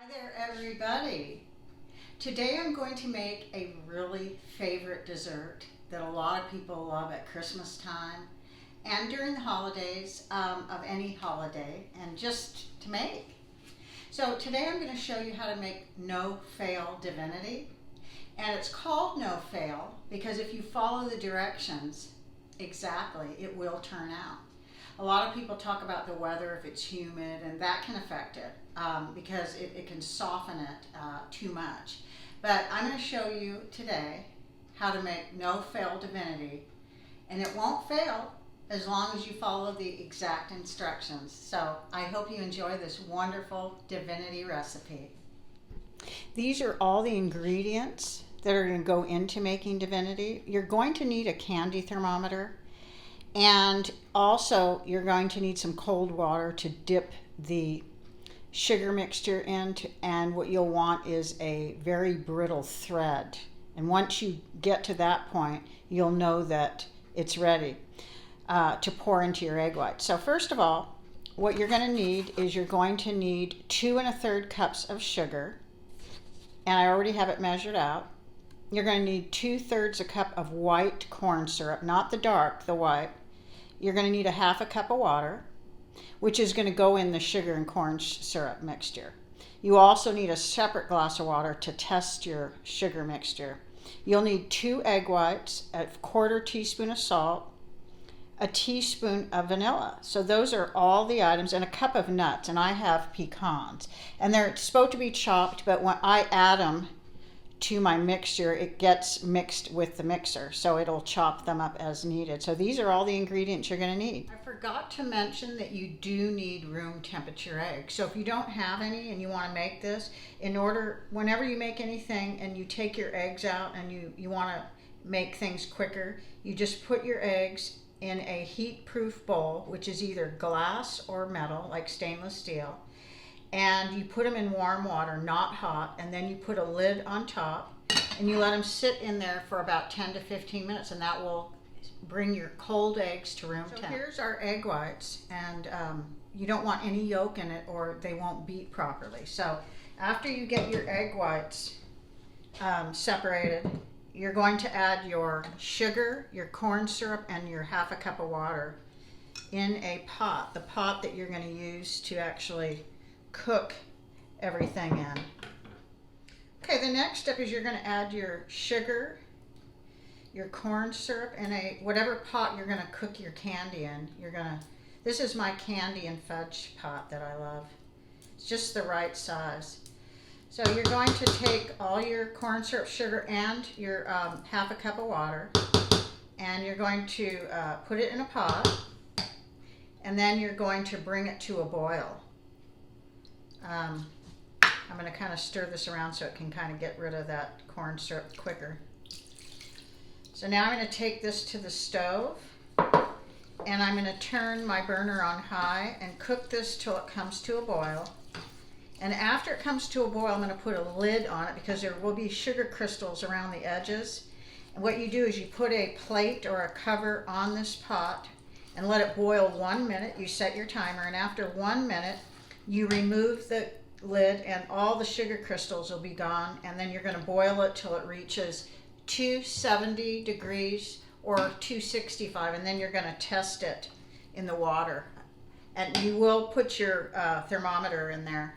Hi there, everybody. Today I'm going to make a really favorite dessert that a lot of people love at Christmas time and during the holidays of any holiday, and just to make. So today I'm going to show you how to make no fail divinity, and it's called no fail because if you follow the directions exactly, it will turn out. A lot of people talk about the weather, if it's humid, and that can affect it because it can soften it too much. But I'm going to show you today how to make no fail divinity, and it won't fail as long as you follow the exact instructions. So I hope you enjoy this wonderful divinity recipe. These are all the ingredients that are going to go into making divinity. You're going to need a candy thermometer. And also, you're going to need some cold water to dip the sugar mixture into, and what you'll want is a very brittle thread. And once you get to that point, you'll know that it's ready to pour into your egg white. So first of all, what you're going to need is you're going to need 2 1/3 cups of sugar, and I already have it measured out. You're going to need 2/3 a cup of white corn syrup, not the dark, the white. You're going to need a 1/2 cup of water, which is going to go in the sugar and corn syrup mixture. You also need a separate glass of water to test your sugar mixture. You'll need 2 egg whites, a 1/4 teaspoon of salt, a teaspoon of vanilla. So those are all the items, and a cup of nuts, and I have pecans. And they're supposed to be chopped, but when I add them to my mixture, it gets mixed with the mixer, so it'll chop them up as needed. So these are all the ingredients you're going to need. I forgot to mention that you do need room temperature eggs. So if you don't have any and you want to make this, whenever you make anything and you take your eggs out and you want to make things quicker, you just put your eggs in a heat-proof bowl, which is either glass or metal, like stainless steel. And you put them in warm water, not hot, and then you put a lid on top and you let them sit in there for about 10 to 15 minutes, and that will bring your cold eggs to room temp. So here's our egg whites, and you don't want any yolk in it or they won't beat properly. So after you get your egg whites separated, you're going to add your sugar, your corn syrup, and your 1/2 cup of water in a pot, the pot that you're going to use to actually cook everything in. Okay, the next step is you're going to add your sugar, your corn syrup, and whatever pot you're going to cook your candy in. This is my candy and fudge pot that I love. It's just the right size. So you're going to take all your corn syrup, sugar, and your 1/2 cup of water, and you're going to put it in a pot, and then you're going to bring it to a boil. I'm going to kind of stir this around so it can kind of get rid of that corn syrup quicker. So now I'm going to take this to the stove, and I'm going to turn my burner on high and cook this till it comes to a boil. And after it comes to a boil, I'm going to put a lid on it because there will be sugar crystals around the edges. And what you do is you put a plate or a cover on this pot and let it boil 1 minute. You set your timer, and after 1 minute, you remove the lid and all the sugar crystals will be gone, and then you're going to boil it till it reaches 270 degrees or 265, and then you're going to test it in the water. And you will put your thermometer in there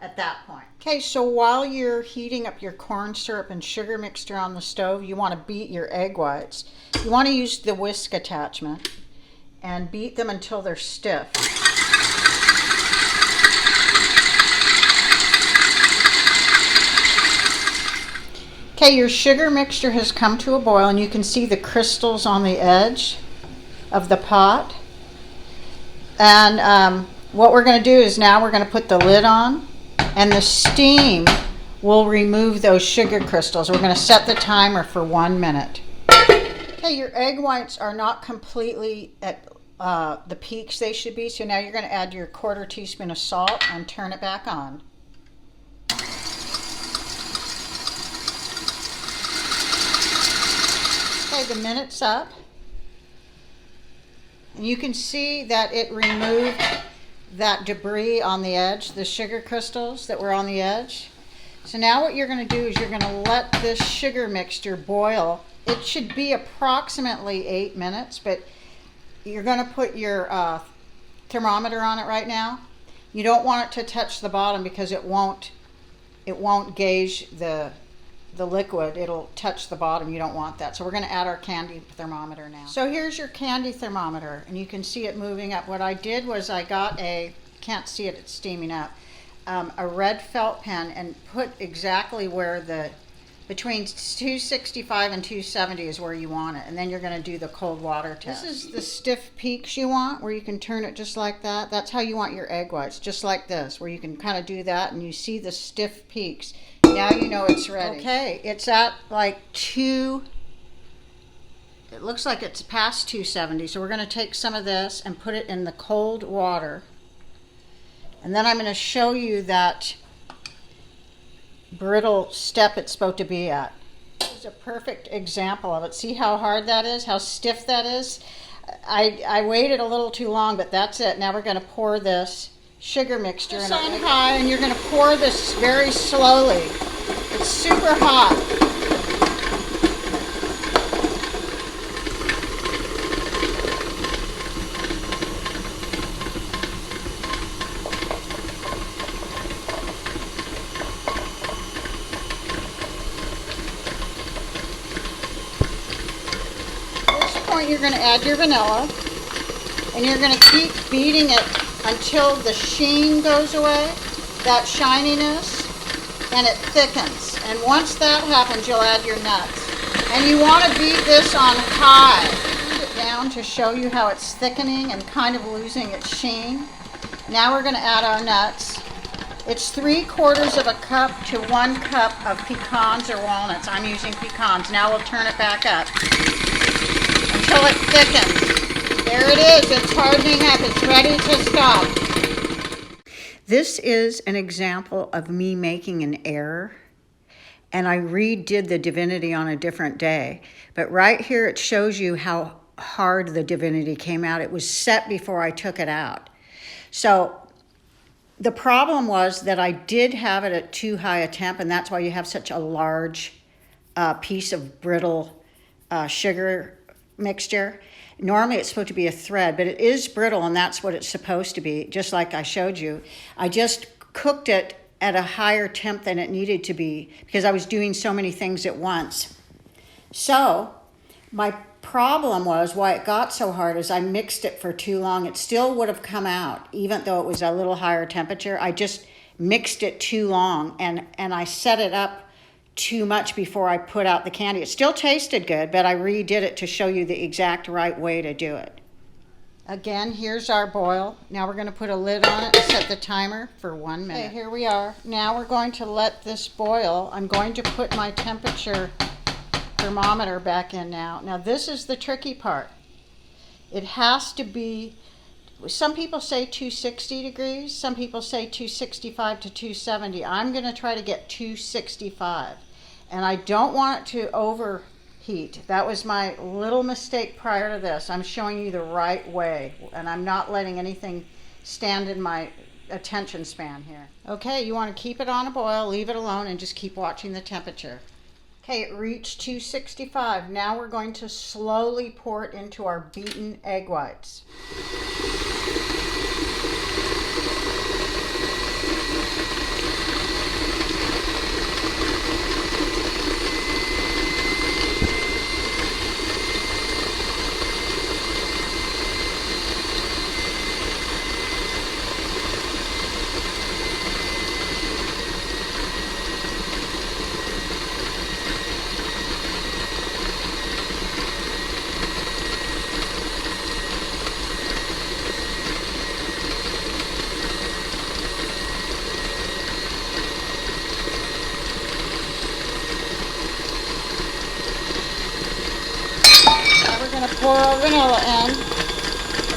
at that point. Okay, so while you're heating up your corn syrup and sugar mixture on the stove, you want to beat your egg whites. You want to use the whisk attachment and beat them until they're stiff. Okay, your sugar mixture has come to a boil, and you can see the crystals on the edge of the pot. And what we're going to do is now we're going to put the lid on, and the steam will remove those sugar crystals. We're going to set the timer for 1 minute. Okay, your egg whites are not completely at the peaks they should be, so now you're going to add your 1/4 teaspoon of salt and turn it back on. Okay, the minute's up. And you can see that it removed that debris on the edge, the sugar crystals that were on the edge. So now what you're going to do is you're going to let this sugar mixture boil. It should be approximately 8 minutes, but you're going to put your thermometer on it right now. You don't want it to touch the bottom because it won't gauge the liquid. It'll touch the bottom. You don't want that. So we're going to add our candy thermometer now. So here's your candy thermometer, and you can see it moving up. What I did was I got can't see it, it's steaming up, a red felt pen and put exactly where between 265 and 270 is where you want it. And then you're going to do the cold water test. This is the stiff peaks you want, where you can turn it just like that. That's how you want your egg whites, just like this, where you can kind of do that and you see the stiff peaks. Now you know it's ready. Okay, it's at like it looks like it's past 270. So we're going to take some of this and put it in the cold water. And then I'm going to show you that brittle step it's supposed to be at. This is a perfect example of it. See how hard that is, how stiff that is? I waited a little too long, but that's it. Now we're going to pour this sugar mixture in on high, and you're going to pour this very slowly. It's super hot. You're going to add your vanilla, and you're going to keep beating it until the sheen goes away, that shininess, and it thickens. And once that happens, you'll add your nuts. And you want to beat this on high. Put it down to show you how it's thickening and kind of losing its sheen. Now we're going to add our nuts. It's 3/4 of a cup to 1 cup of pecans or walnuts. I'm using pecans. Now we'll turn it back up until it thickens. There it is. It's hardening up. It's ready to stop. This is an example of me making an error, and I redid the divinity on a different day. But right here it shows you how hard the divinity came out. It was set before I took it out. So the problem was that I did have it at too high a temp, and that's why you have such a large piece of brittle sugar mixture. Normally it's supposed to be a thread, but it is brittle, and that's what it's supposed to be, just like I showed you. I just cooked it at a higher temp than it needed to be because I was doing so many things at once. So my problem was why it got so hard is I mixed it for too long. It still would have come out even though it was a little higher temperature. I just mixed it too long, and I set it up too much before I put out the candy. It still tasted good, but I redid it to show you the exact right way to do it. Again, here's our boil. Now we're going to put a lid on it and set the timer for 1 minute. Okay, here we are. Now we're going to let this boil. I'm going to put my temperature thermometer back in now. Now this is the tricky part. It has to be, some people say 260 degrees, some people say 265 to 270. I'm going to try to get 265. And I don't want it to overheat. That was my little mistake prior to this. I'm showing you the right way, and I'm not letting anything stand in my attention span here. Okay, you want to keep it on a boil, leave it alone, and just keep watching the temperature. Okay, it reached 265. Now we're going to slowly pour it into our beaten egg whites. Going to pour our vanilla in.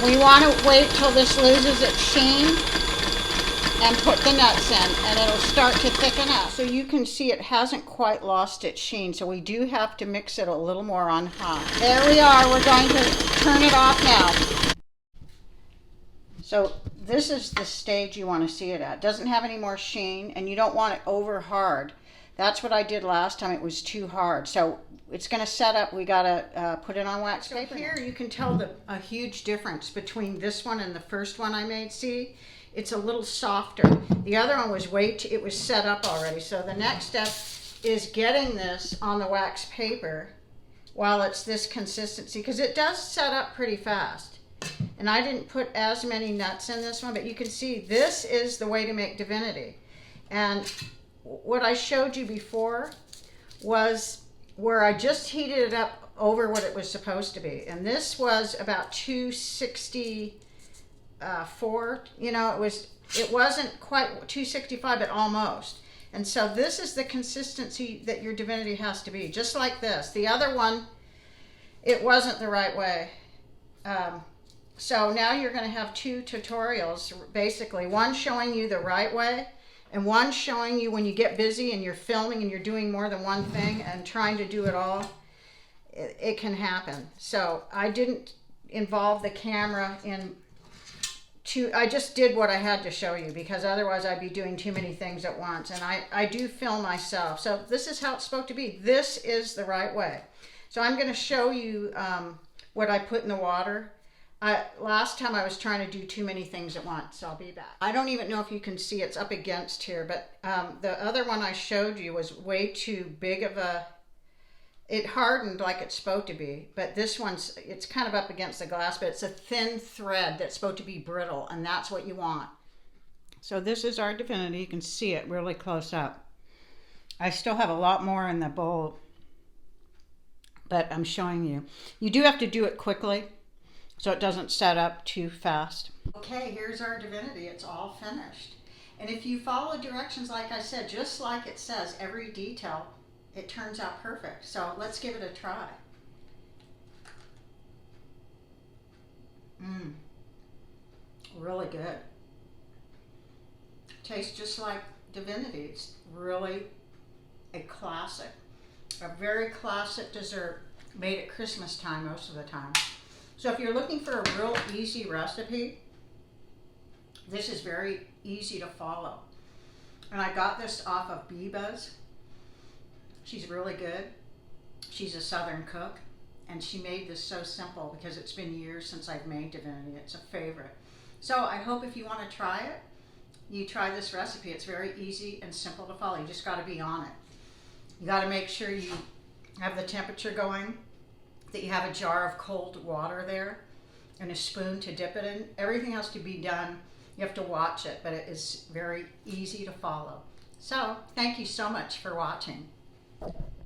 We want to wait till this loses its sheen and put the nuts in, and it'll start to thicken up. So you can see it hasn't quite lost its sheen, so we do have to mix it a little more on high. There we are. We're going to turn it off now. So this is the stage you want to see it at. It doesn't have any more sheen, and you don't want it over hard. That's what I did last time. It was too hard. So it's going to set up. We got to put it on wax paper. Here you can tell a huge difference between this one and the first one I made. See, it's a little softer. The other one was it was set up already. So the next step is getting this on the wax paper while it's this consistency, because it does set up pretty fast. And I didn't put as many nuts in this one, but you can see this is the way to make divinity. And what I showed you before was where I just heated it up over what it was supposed to be. And this was about 264, you know, it wasn't quite 265, but almost. And so this is the consistency that your divinity has to be, just like this. The other one, it wasn't the right way. So now you're going to have two tutorials, basically. One showing you the right way, and one showing you when you get busy and you're filming and you're doing more than one thing and trying to do it all, it can happen. So I didn't involve the camera I just did what I had to show you, because otherwise I'd be doing too many things at once. And I do film myself. So this is how it's supposed to be. This is the right way. So I'm going to show you what I put in the water. Last time I was trying to do too many things at once, so I'll be back. I don't even know if you can see, it's up against here, but the other one I showed you was way too big of it hardened like it's supposed to be, but this one's, it's kind of up against the glass, but it's a thin thread that's supposed to be brittle, and that's what you want. So this is our divinity. You can see it really close up. I still have a lot more in the bowl, but I'm showing you. You do have to do it quickly, so it doesn't set up too fast. Okay, here's our divinity. It's all finished. And if you follow directions, like I said, just like it says, every detail, it turns out perfect. So let's give it a try. Really good. Tastes just like divinity. It's really a classic, a very classic dessert made at Christmas time most of the time. So if you're looking for a real easy recipe, this is very easy to follow. And I got this off of Biba's. She's really good. She's a Southern cook, and she made this so simple because it's been years since I've made divinity. It's a favorite. So I hope if you want to try it, you try this recipe. It's very easy and simple to follow. You just got to be on it. You got to make sure you have the temperature going, that you have a jar of cold water there, and a spoon to dip it in. Everything has to be done. You have to watch it, but it is very easy to follow. So thank you so much for watching.